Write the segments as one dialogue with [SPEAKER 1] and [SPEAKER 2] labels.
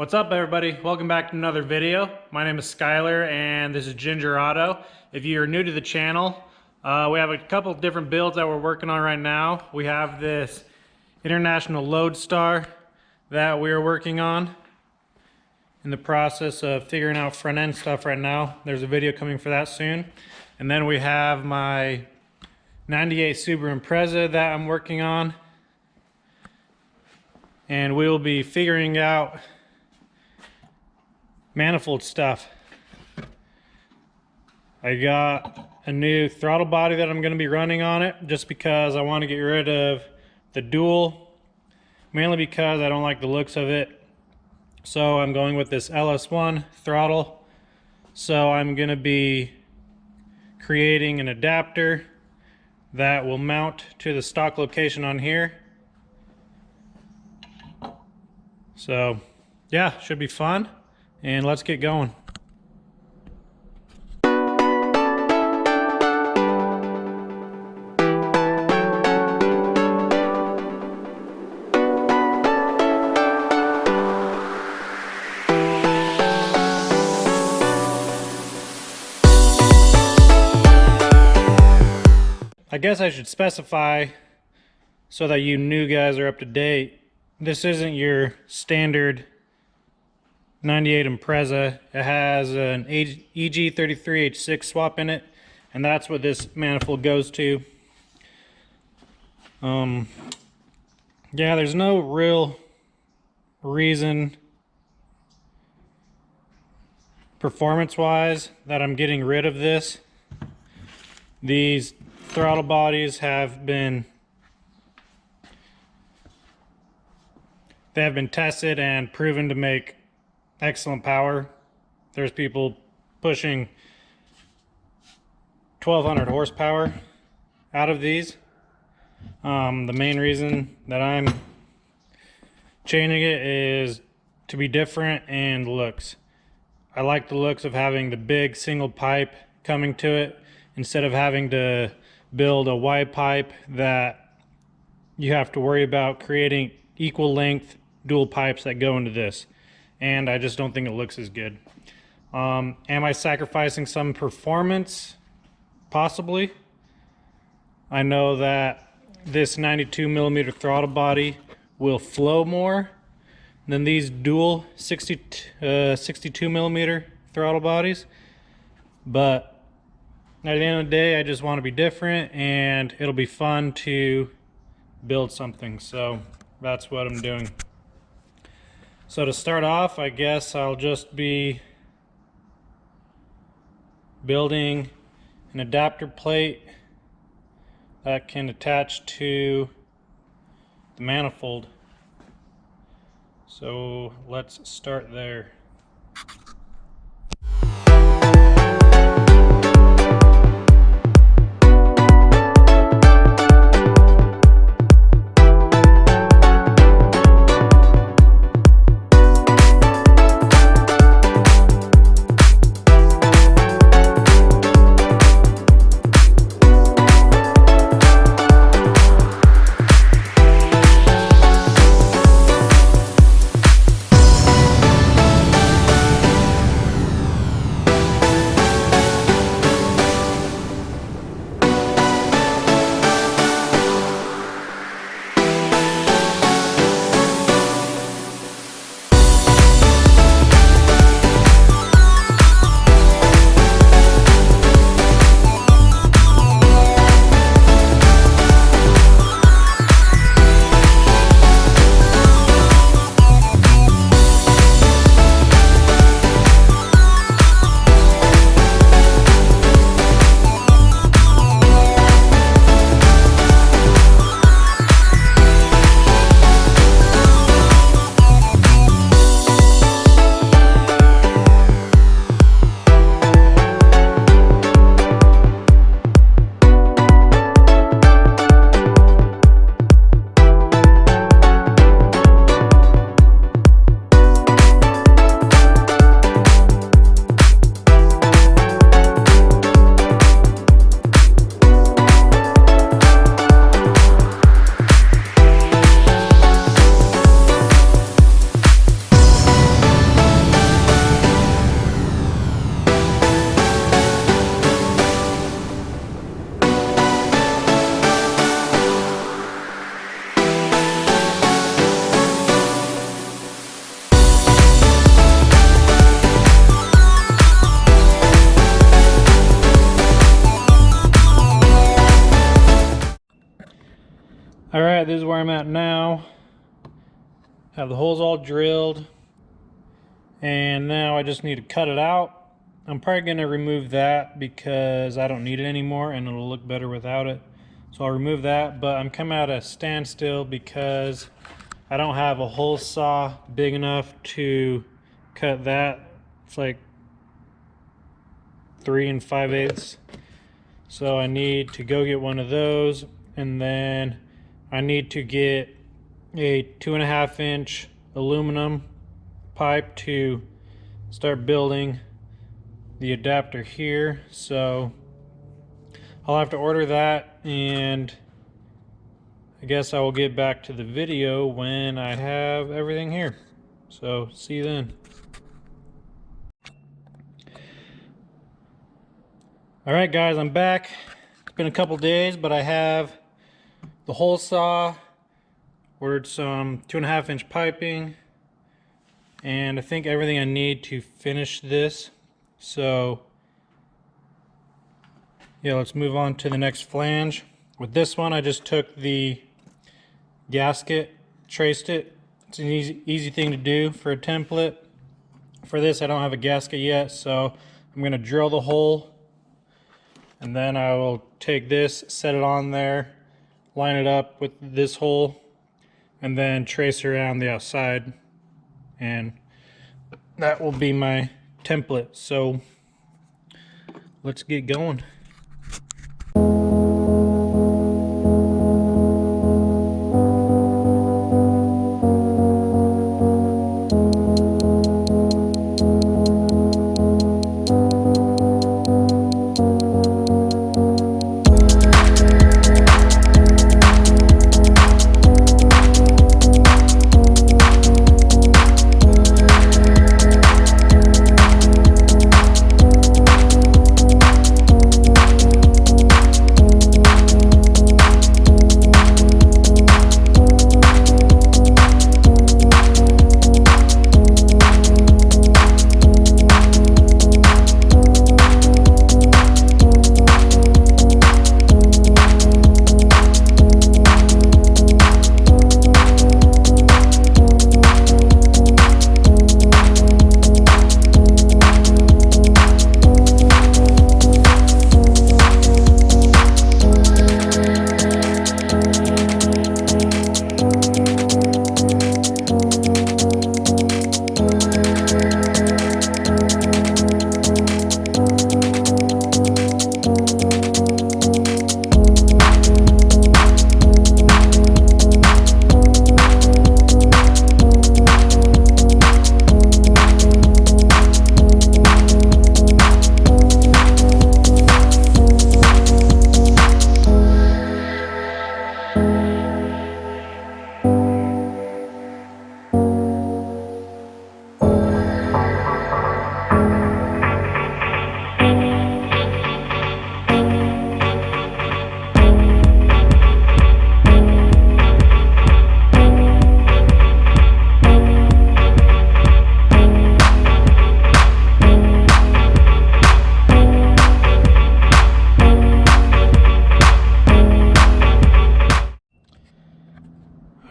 [SPEAKER 1] What's up, everybody? Welcome back to another video. My name is Skylar and this is Ginger Auto. If you're new to the channel, we have a couple different builds that we're working on right now. We have this International Lodestar that we are working on, in the process of figuring out front end stuff right now. There's a video coming for that soon. And then we have my 98 Subaru Impreza that I'm working on, and we will be figuring out manifold stuff. I got a new throttle body that I'm going to be running on it just because I want to get rid of the dual, mainly because I don't like the looks of it. So I'm going with this LS1 throttle. So I'm going to be creating an adapter that will mount to the stock location on here. So yeah, should be fun. And let's get going. I guess I should specify so that you new guys are up to date. This isn't your standard 98 Impreza. It has an EG33 H6 swap in it, and that's what this manifold goes to. Yeah, there's no real reason performance-wise that I'm getting rid of this. These throttle bodies have been tested and proven to make excellent power. There's people pushing 1200 horsepower out of these. The main reason that I'm changing it is to be different and looks. I like the looks of having the big single pipe coming to it instead of having to build a wide pipe that you have to worry about creating equal length dual pipes that go into this. And I just don't think it looks as good. Am I sacrificing some performance? Possibly. I know that this 92mm throttle body will flow more than these dual 62mm throttle bodies, but at the end of the day, I just want to be different, and it'll be fun to build something. So that's what I'm doing. So to start off, I guess I'll just be building an adapter plate that can attach to the manifold. So let's start there. where I'm at now. Have the holes all drilled, and now I just need to cut it out. I'm probably going to remove that because I don't need it anymore and it'll look better without it. So I'll remove that, but I'm coming at a standstill because I don't have a hole saw big enough to cut that. It's like 3 5/8. So I need to go get one of those, and then I need to get a 2.5 inch aluminum pipe to start building the adapter here. So I'll have to order that, and I guess I will get back to the video when I have everything here. So see you then. Alright guys, I'm back. It's been a couple days, but I have the hole saw, ordered some 2.5 inch piping, and I think everything I need to finish this. So yeah, let's move on to the next flange. With this one, I just took the gasket, traced it. It's an easy thing to do for a template. For this, I don't have a gasket yet, so I'm going to drill the hole, and then I will take this, set it on there, line it up with this hole, and then trace around the outside, and that will be my template. So let's get going.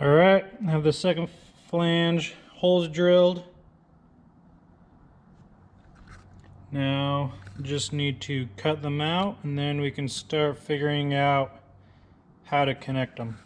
[SPEAKER 1] Alright, I have the second flange holes drilled. Now just need to cut them out, and then we can start figuring out how to connect them.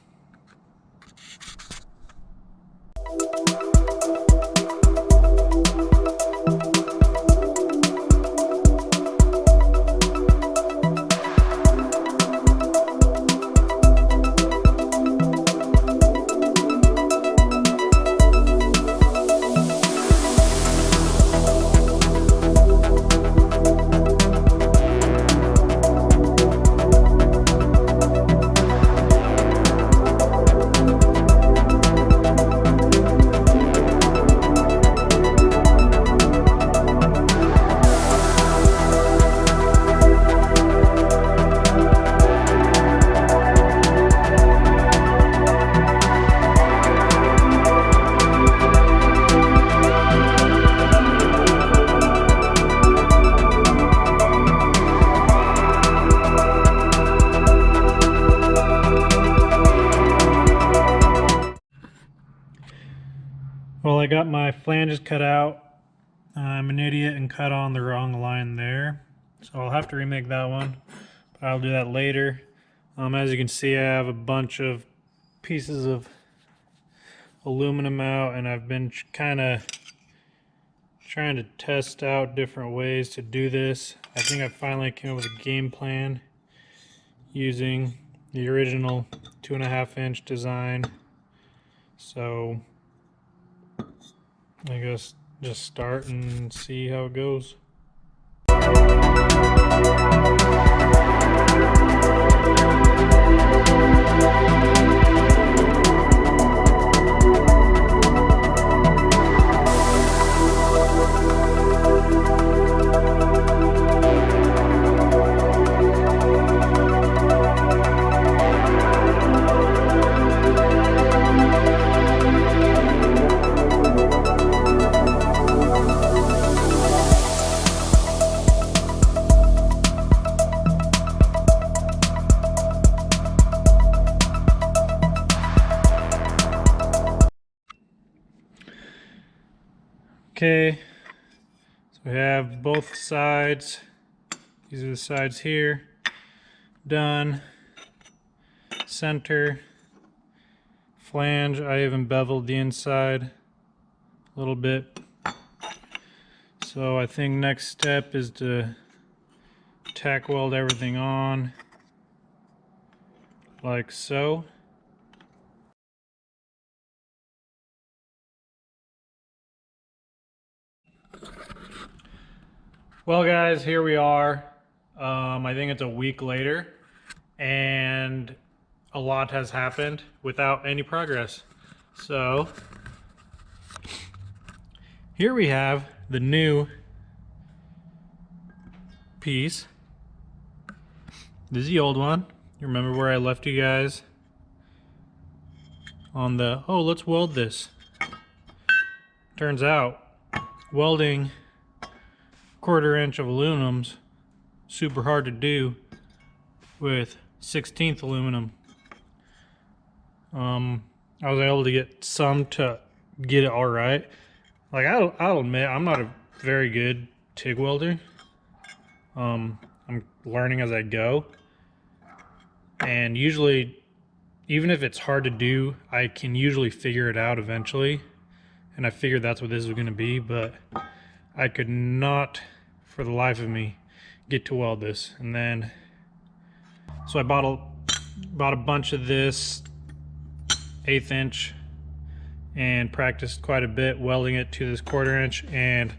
[SPEAKER 1] got my flanges cut out. I'm an idiot and cut on the wrong line there, so I'll have to remake that one, but I'll do that later. As you can see, I have a bunch of pieces of aluminum out, and I've been kind of trying to test out different ways to do this. I think I finally came up with a game plan using the original 2.5-inch design. So I guess just start and see how it goes. Okay, so we have both sides. These are the sides here. Done. Center. Flange. I even beveled the inside a little bit. So I think next step is to tack weld everything on like so. Well guys, here we are. I think it's a week later and a lot has happened without any progress. So here we have the new piece. This is the old one. You remember where I left you guys on the, oh, let's weld this. Turns out welding 1/4 inch of aluminum's super hard to do with 1/16 aluminum. I was able to get some to get it all right. Like I'll admit I'm not a very good TIG welder. I'm learning as I go, and usually, even if it's hard to do, I can usually figure it out eventually. And I figured that's what this was going to be, but I could not, for the life of me, get to weld this. And then, so I bought a bunch of this 1/8 inch and practiced quite a bit welding it to this 1/4 inch. And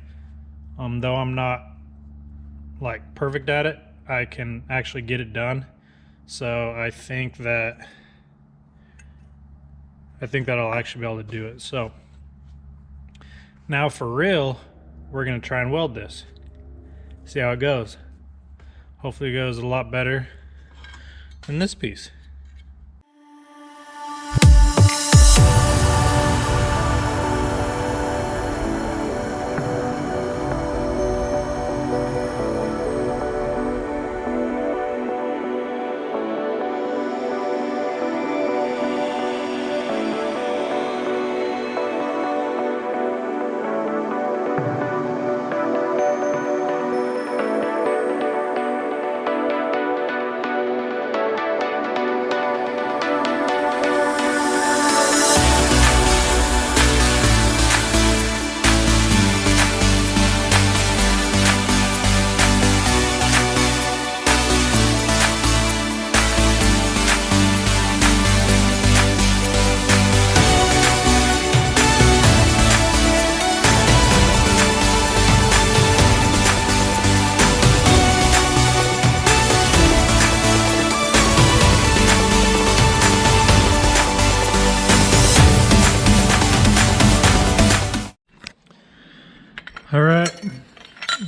[SPEAKER 1] though I'm not like perfect at it, I can actually get it done. So I think that I'll actually be able to do it. So now for real, we're gonna try and weld this. See how it goes. Hopefully it goes a lot better than this piece. All right,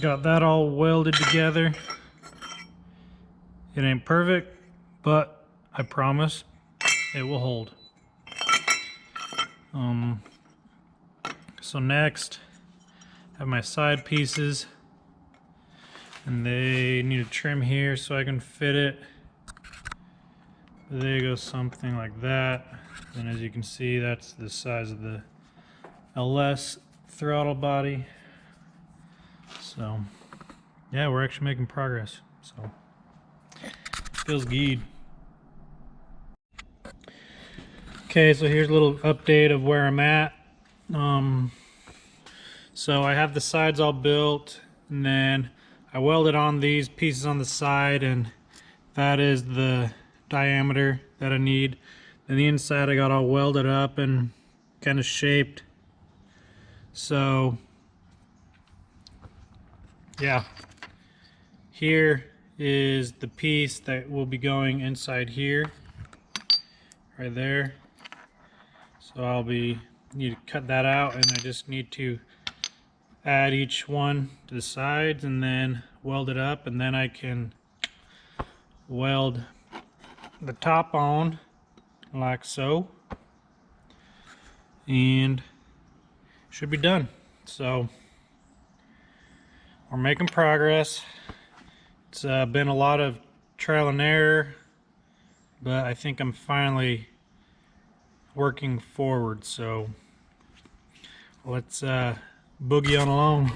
[SPEAKER 1] got that all welded together. It ain't perfect, but I promise it will hold. So next, I have my side pieces, and they need a trim here so I can fit it. There goes something like that. And as you can see, that's the size of the LS throttle body. So yeah, we're actually making progress. So feels good. Okay, so here's a little update of where I'm at. So I have the sides all built, and then I welded on these pieces on the side, and that is the diameter that I need. And the inside I got all welded up and kind of shaped. So yeah, here is the piece that will be going inside here, right there. So I'll need to cut that out, and I just need to add each one to the sides and then weld it up, and then I can weld the top on like so, and should be done. So we're making progress. It's been a lot of trial and error, but I think I'm finally working forward. So let's boogie on along.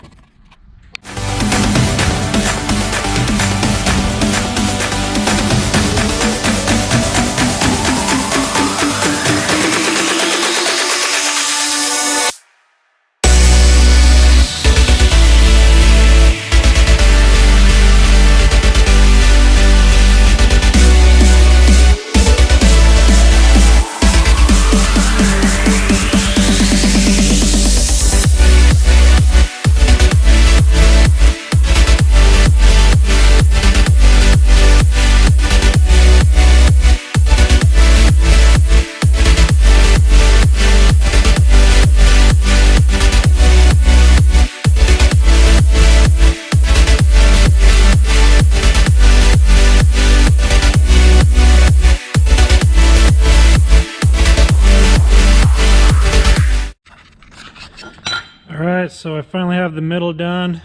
[SPEAKER 1] Alright, so I finally have the middle done.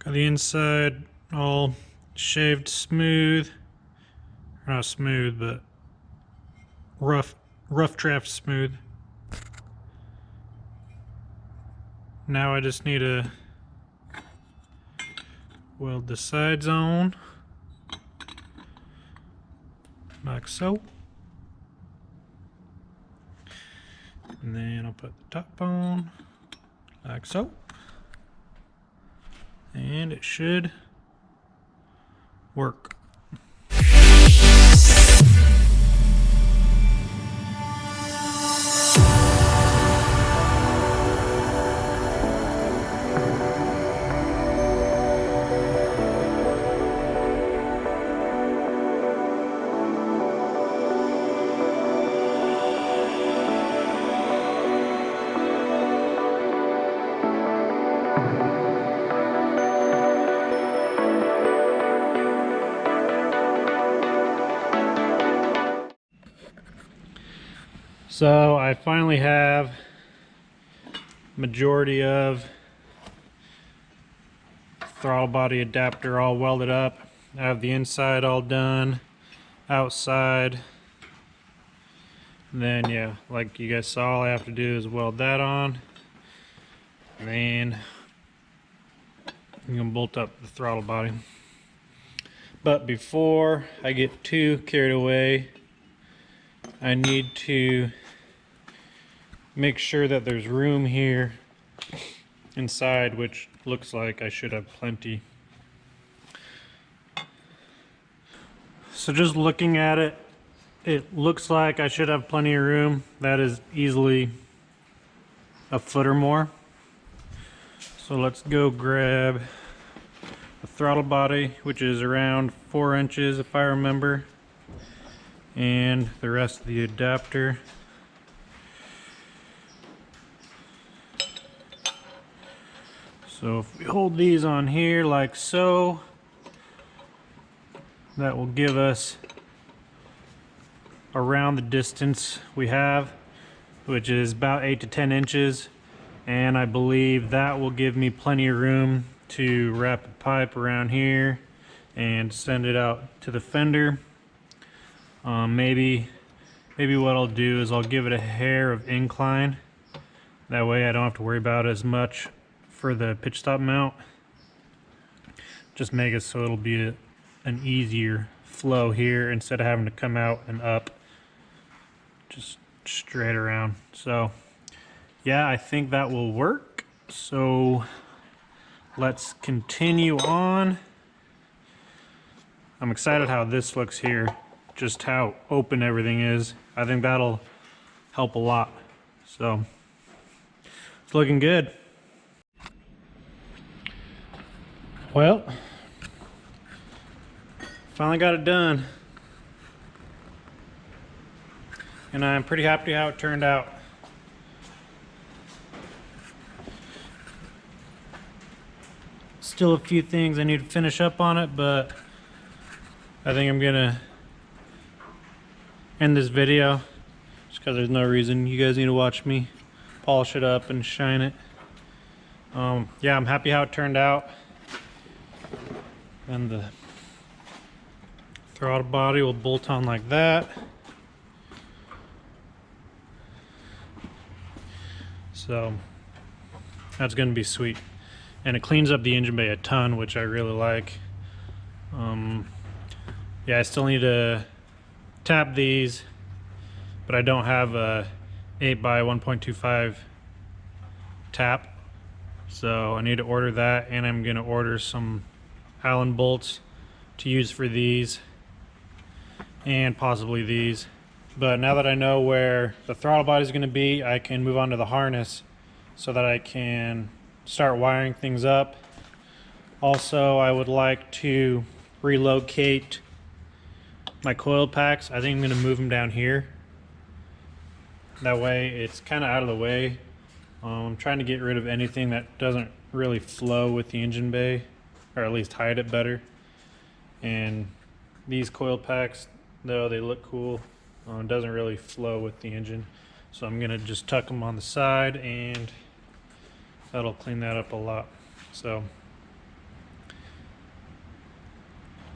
[SPEAKER 1] Got the inside all shaved smooth. Or not smooth, but rough draft smooth. Now I just need to weld the sides on, like so. And then I'll put the top on, like so. And it should work. So I finally have majority of throttle body adapter all welded up. I have the inside all done, outside. And then yeah, like you guys saw, all I have to do is weld that on. And then I'm gonna bolt up the throttle body. But before I get too carried away, I need to make sure that there's room here inside, which looks like I should have plenty. So just looking at it, it looks like I should have plenty of room. That is easily a foot or more. So let's go grab the throttle body, which is around 4 inches if I remember, and the rest of the adapter. So if we hold these on here like so, that will give us around the distance we have, which is about 8 to 10 inches. And I believe that will give me plenty of room to wrap a pipe around here and send it out to the fender. Maybe what I'll do is I'll give it a hair of incline, That way I don't have to worry about as much for the pitch stop mount. Just make it so it'll be an easier flow here instead of having to come out and up, just straight around. So yeah, I think that will work. So let's continue on. I'm excited how this looks here, just how open everything is. I think that'll help a lot. So it's looking good. Well, finally got it done. And I'm pretty happy how it turned out. Still a few things I need to finish up on it, but I think I'm gonna end this video just because there's no reason you guys need to watch me polish it up and shine it. Yeah, I'm happy how it turned out. And the throttle body will bolt on like that. So that's gonna be sweet. And it cleans up the engine bay a ton, which I really like. Yeah, I still need to tap these, but I don't have a 8x1.25 tap. So I need to order that, and I'm gonna order some Allen bolts to use for these and possibly these. But now that I know where the throttle body is gonna be, I can move on to the harness so that I can start wiring things up. Also, I would like to relocate my coil packs. I think I'm gonna move them down here. That way it's kind of out of the way. I'm trying to get rid of anything that doesn't really flow with the engine bay, or at least hide it better. And these coil packs, though they look cool, it doesn't really flow with the engine. So I'm gonna just tuck them on the side, and that'll clean that up a lot. So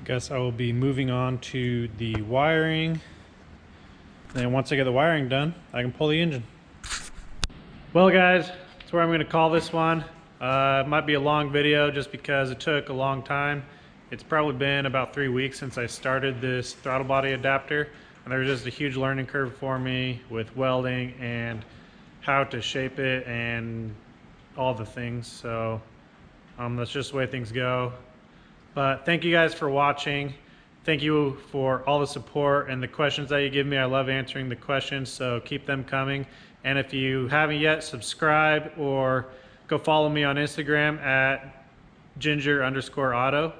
[SPEAKER 1] I guess I will be moving on to the wiring. And once I get the wiring done, I can pull the engine. Well guys, that's where I'm gonna call this one. It might be a long video just because it took a long time. It's probably been about 3 weeks since I started this throttle body adapter, and there was just a huge learning curve for me with welding and how to shape it and all the things. So that's just the way things go. But thank you guys for watching. Thank you for all the support and the questions that you give me. I love answering the questions, so keep them coming. And if you haven't yet, subscribe or go follow me on Instagram at ginger_auto,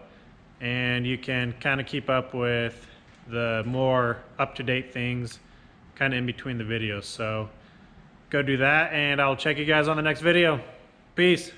[SPEAKER 1] and you can kind of keep up with the more up-to-date things kind of in between the videos. So go do that, and I'll check you guys on the next video. Peace.